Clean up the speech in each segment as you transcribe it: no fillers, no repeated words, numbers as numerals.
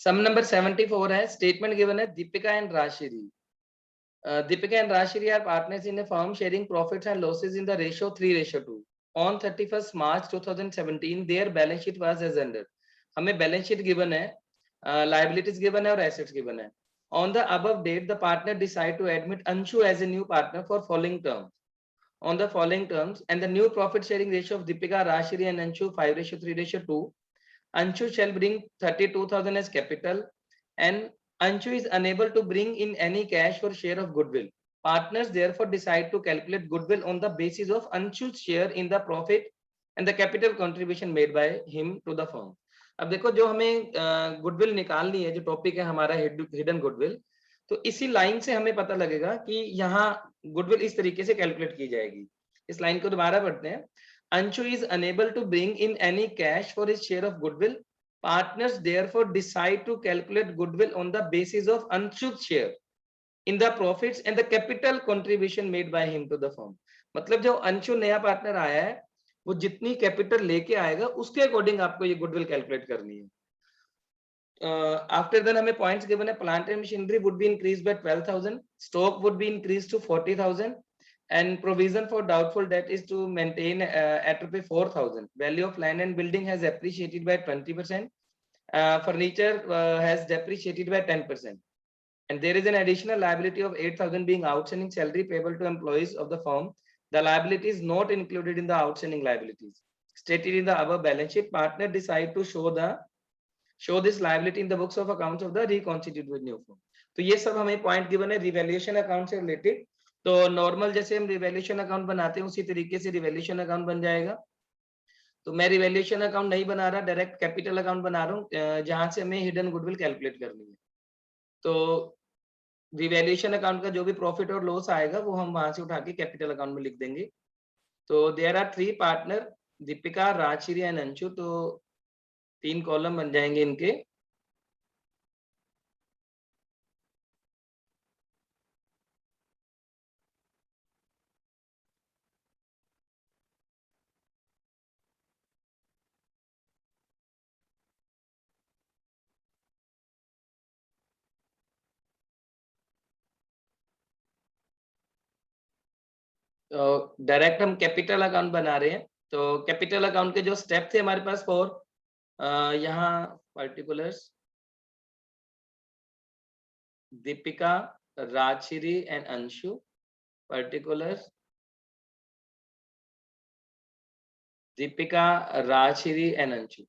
सम number 74 है, statement given है Deepika and Rashiri. Deepika and Rashiri are partners in a firm sharing profits and losses in the ratio 3:2. On 31st March 2017, their balance sheet was as under. हमें balance sheet given है, liabilities given है और assets given है. On the above date, the partner decide to admit Anshu as a new partner for following terms. On the following terms, and the new profit sharing ratio of Deepika, Rashiri and Anshu 5:3:2. Anshu shall bring 32,000 as capital, and Anshu is unable to bring in any cash for share of goodwill. Partners therefore decide to calculate goodwill on the basis of Anshu's share in the profit and the capital contribution made by him to the firm. अब देखो, जो हमें goodwill निकालनी है, जो topic है हमारा hidden goodwill, तो इसी लाइन से हमें पता लगेगा कि यहाँ गुडविल इस तरीके से कैलकुलेट की जाएगी. इस लाइन को दोबारा पढ़ते हैं. Anshu is unable to bring in any cash for his share of goodwill. Partners therefore decide to calculate goodwill on the basis of Anshu's share in the profits and the capital contribution made by him to the firm. मतलब जो अंशु नया partner आया है, वो जितनी capital लेके आएगा उसके अकॉर्डिंग आपको ये गुडविल कैलकुलेट करनी है. After then हमें पॉइंट्स गिवन है. Plant and machinery would be increase by 12,000, stock would be increase to 40,000, and provision for doubtful debt is to maintain at rupees 4,000. Value of land and building has appreciated by 20%. Furniture has depreciated by 10%. And there is an additional liability of 8,000 being outstanding salary payable to employees of the firm. The liability is not included in the outstanding liabilities stated in the above balance sheet. Partner decide to show this liability in the books of accounts of the reconstituted new firm. तो ये सब हमें point given है revaluation account से related. तो normal जैसे हम revaluation account बनाते हैं उसी तरीके से रिवैल्यूएशन अकाउंट बन जाएगा. तो मैं रिवैल्यूएशन अकाउंट नहीं बना रहा, डायरेक्ट कैपिटल अकाउंट बना रहा हूँ, जहां से हमें हिडन गुडविल कैलकुलेट करनी है. तो रिवैल्यूएशन अकाउंट का जो भी प्रॉफिट और लॉस आएगा वो हम वहां से उठा के कैपिटल अकाउंट में लिख देंगे. तो there are 3 partner, Deepika, Rajshri and Anshu. तो 3 कॉलम बन जाएंगे इनके. तो डायरेक्ट हम कैपिटल अकाउंट बना रहे हैं. तो कैपिटल अकाउंट के जो स्टेप थे हमारे पास 4, यहाँ particulars Deepika, Rajshri and Anshu. Particulars Deepika, Rajshri and Anshu.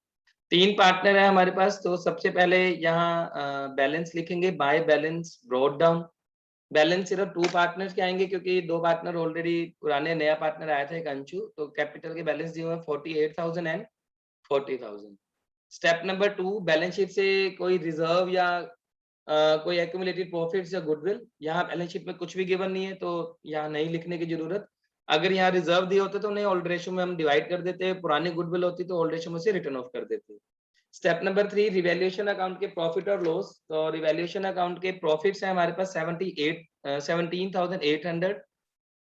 3 partner है हमारे पास. तो सबसे पहले यहाँ बैलेंस लिखेंगे. By balance brought down. Balance सिर्फ 2 पार्टनर्स के आएंगे क्योंकि 2 पार्टनर ऑलरेडी पुराने, नया पार्टनर आया था एक अंशु. तो कैपिटल के बैलेंस दिए हुए 48,000 and 40,000. Step number 2, balance sheet से कोई रिजर्व या कोई एक्यूमुलेटेड प्रॉफिट्स या गुडविल. यहाँ बैलेंस शीट में कुछ भी गिवन नहीं है तो यहाँ नहीं लिखने की जरूरत. अगर यहाँ रिजर्व दिए होते तो उन्हें ओल्ड रेशियो में हम डिवाइड कर देते. पुरानी गुडविल होती तो ओल्ड रेशियो में से रिटर्न ऑफ कर देते. स्टेप नंबर 3, रिवैल्यूएशन अकाउंट के प्रॉफिट और लॉस. तो रिवैल्यूएशन अकाउंट के प्रॉफिट्स हैं हमारे पास 17,800.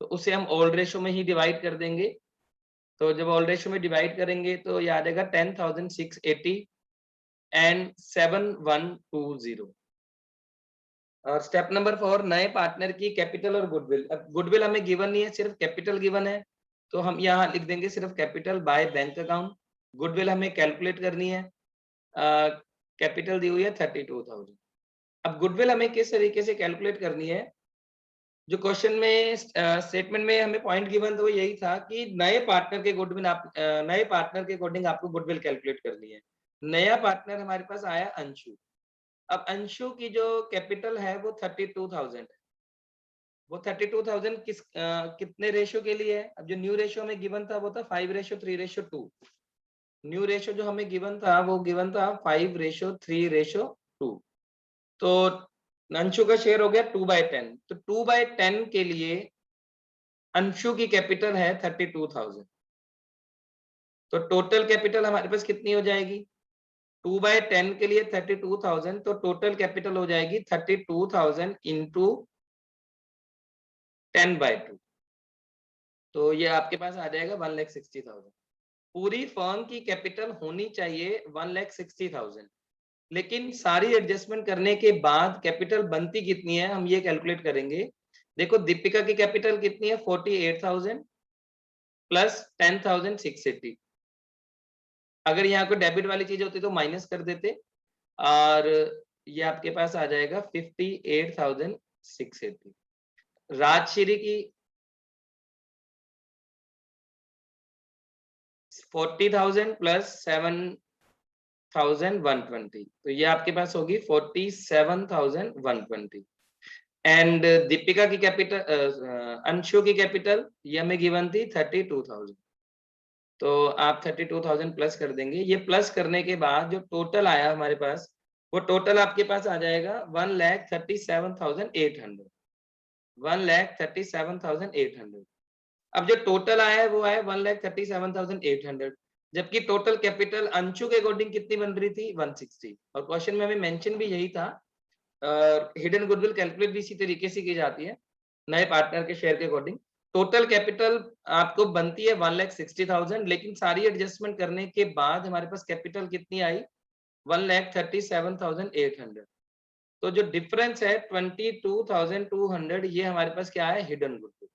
तो उसे हम ओल्ड रेशियो में ही डिवाइड कर देंगे. तो जब ओल्ड रेशियो में डिवाइड करेंगे तो ये आ जाएगा 10,680 एंड 7120. और स्टेप नंबर 4, नए पार्टनर की कैपिटल और गुडविल. अब गुडविल हमें गिवन नहीं है, सिर्फ कैपिटल गिवन है. तो हम यहाँ लिख देंगे सिर्फ capital by bank account. Goodwill हमें कैलकुलेट करनी है. कैपिटल दी हुई है 32,000. अब गुडविल हमें किस तरीके से कैलकुलेट करनी है. जो क्वेश्चन में स्टेटमेंट में हमें पॉइंट गिवन तो यही था कि नए पार्टनर के गुडविल नए पार्टनर के अकॉर्डिंग आपको गुडविल कैलकुलेट करनी है. नया पार्टनर हमारे पास आया अंशु. अब अंशु की जो कैपिटल है वो 32,000 है. वो 32,000 कितने रेशियो के लिए है. अब जो न्यू रेशियो में गिवन था वो था 5:3:2. न्यू रेशियो जो हमें गिवन था वो गिवन था 5:3:2. तो अंशु का शेयर हो गया 2/10. तो 2/10 के लिए अंशु की कैपिटल है 32,000. तो टोटल कैपिटल हमारे पास कितनी हो जाएगी. 2/10 के लिए 32,000. तो टोटल कैपिटल हो जाएगी 32,000 इंटू 10/2. तो ये आपके पास आ जाएगा 1,60,000. पूरी फर्म की कैपिटल होनी चाहिए 1,60,000. लेकिन सारी एडजस्टमेंट करने के बाद कैपिटल बनती कितनी है हम ये कैलकुलेट करेंगे। देखो दीपिका की कैपिटल कितनी है 48,000 प्लस 10,680। अगर यहाँ को डेबिट वाली चीज होती तो माइनस कर देते और ये आपके पास आ जाएगा 58,680। राजश्री की 40,000 प्लस 7,120, तो ये आपके पास होगी 47,120। एंड दीपिका की कैपिटल अंशु की कैपिटल ये हमें गिवन थी 32,000, तो आप 32,000 प्लस कर देंगे। ये प्लस करने के बाद जो टोटल आया हमारे पास वो टोटल आपके पास आ जाएगा 1,37,800, 1,37,800। अब जो टोटल आया है वो आया 1,37,800, जबकि टोटल कैपिटल अंशु के अकॉर्डिंग कितनी बन रही थी 160। और क्वेश्चन में हमें मेंशन भी यही था। हिडन गुडविल कैलकुलेट भी इसी तरीके से की जाती है नए पार्टनर के शेयर के अकॉर्डिंग। टोटल कैपिटल आपको बनती है 1,60,000, लेकिन सारी एडजस्टमेंट करने के बाद हमारे पास कैपिटल कितनी आई 1,37,800। तो जो डिफरेंस है 22,200 ये हमारे पास क्या है हिडन गुडविल।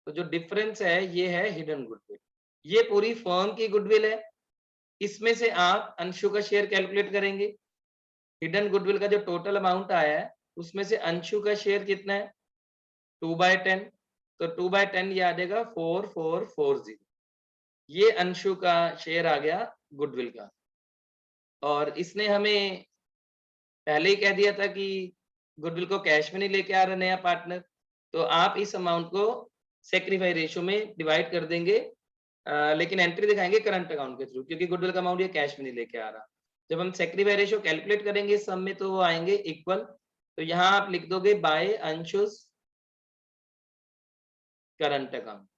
तो जो डिफरेंस है ये है हिडन गुडविल। ये पूरी फर्म की गुडविल है। इसमें से आप अंशु का शेयर कैलकुलेट करेंगे। हिडन गुडविल का जो टोटल अमाउंट आया है उसमें से अंशु का शेयर कितना है 2/10, तो 2/10 ये आ जाएगा 4440। ये अंशु का शेयर आ गया गुडविल का। और इसने हमें पहले ही कह दिया था कि गुडविल को कैश में नहीं लेके आ रहा नया पार्टनर, तो आप इस अमाउंट को सेक्रीफाई रेशियो में डिवाइड कर देंगे। लेकिन एंट्री दिखाएंगे करंट अकाउंट के थ्रू, क्योंकि गुडविल का अमाउंट ये कैश में नहीं लेके आ रहा। जब हम सेक्रीफाई रेशियो कैलकुलेट करेंगे सम में तो वो आएंगे इक्वल। तो यहाँ आप लिख दोगे बाय अंशुस करंट अकाउंट,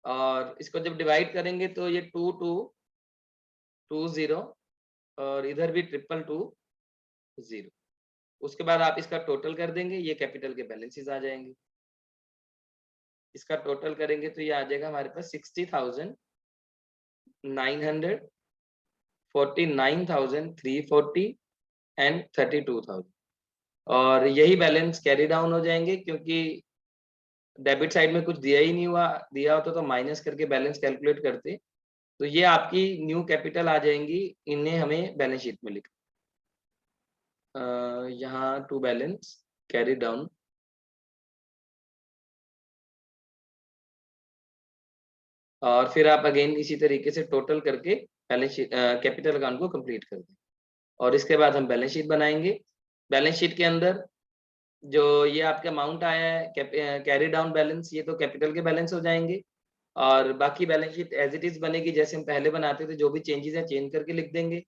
और इसको जब डिवाइड करेंगे तो ये 2220 और इधर भी 222 उसके बाद आप इसका टोटल कर देंगे, ये कैपिटल के बैलेंसेस आ जाएंगे। इसका टोटल करेंगे तो ये आ जाएगा हमारे पास 60,900, 49,340 एंड 32,000। और यही बैलेंस कैरी डाउन हो जाएंगे, क्योंकि डेबिट साइड में कुछ दिया ही नहीं हुआ, दिया होता तो माइनस करके बैलेंस कैलकुलेट करते। तो ये आपकी न्यू कैपिटल आ जाएंगी, इन्हें हमें बैलेंस शीट में लिखना। यहाँ टू बैलेंस कैरी डाउन, और फिर आप अगेन इसी तरीके से टोटल करके बैलेंस शीट कैपिटल अकाउंट को कंप्लीट कर दें। और इसके बाद हम बैलेंस शीट बनाएंगे। बैलेंस शीट के अंदर जो ये आपका अमाउंट आया है कैरी डाउन बैलेंस, ये तो कैपिटल के बैलेंस हो जाएंगे। और बाकी balance sheet as it is बनेगी जैसे हम पहले बनाते थे, जो भी चेंजेस है चेंज करके लिख देंगे।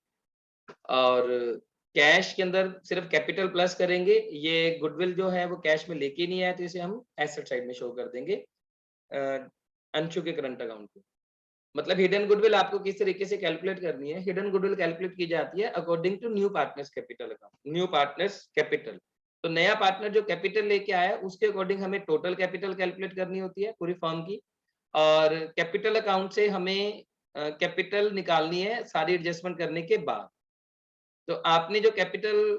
और कैश के अंदर सिर्फ कैपिटल प्लस करेंगे। ये गुडविल जो है वो कैश में लेके नहीं आया, तो इसे हम एसेट साइड में शो कर देंगे अंशु के करंट अकाउंट को। मतलब हिडन गुडविल आपको किस तरीके से कैलकुलेट करनी है। हिडन गुडविल कैलकुलेट की जाती है according to new partners capital account, new partners capital. तो नया पार्टनर जो कैपिटल लेके आया उसके अकॉर्डिंग हमें टोटल कैपिटल कैलकुलेट करनी होती है पूरी फर्म की। और कैपिटल अकाउंट से हमें कैपिटल निकालनी है सारी एडजस्टमेंट करने के बाद। तो आपने जो कैपिटल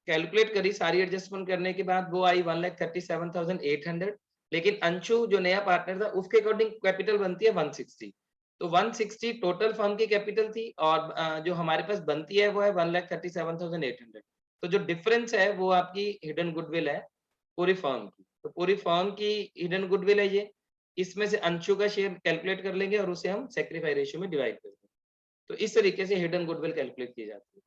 कैलकुलेट करी सारी एडजस्टमेंट करने के बाद वो आई 1,37,800, लेकिन अंशु जो नया पार्टनर था उसके अकॉर्डिंग कैपिटल बनती है 160। तो 160 टोटल फर्म की कैपिटल थी, और जो हमारे पास बनती है वो है 1,37,800। तो जो डिफरेंस है वो आपकी हिडन गुडविल है पूरी फर्म की। तो पूरी फर्म की हिडन गुडविल है ये। इसमें से अंशु का शेयर कैलकुलेट कर लेंगे और उसे हम सेक्रीफाई रेशियो में डिवाइड कर देंगे। तो इस तरीके से हिडन गुडविल कैलकुलेट की जाती है।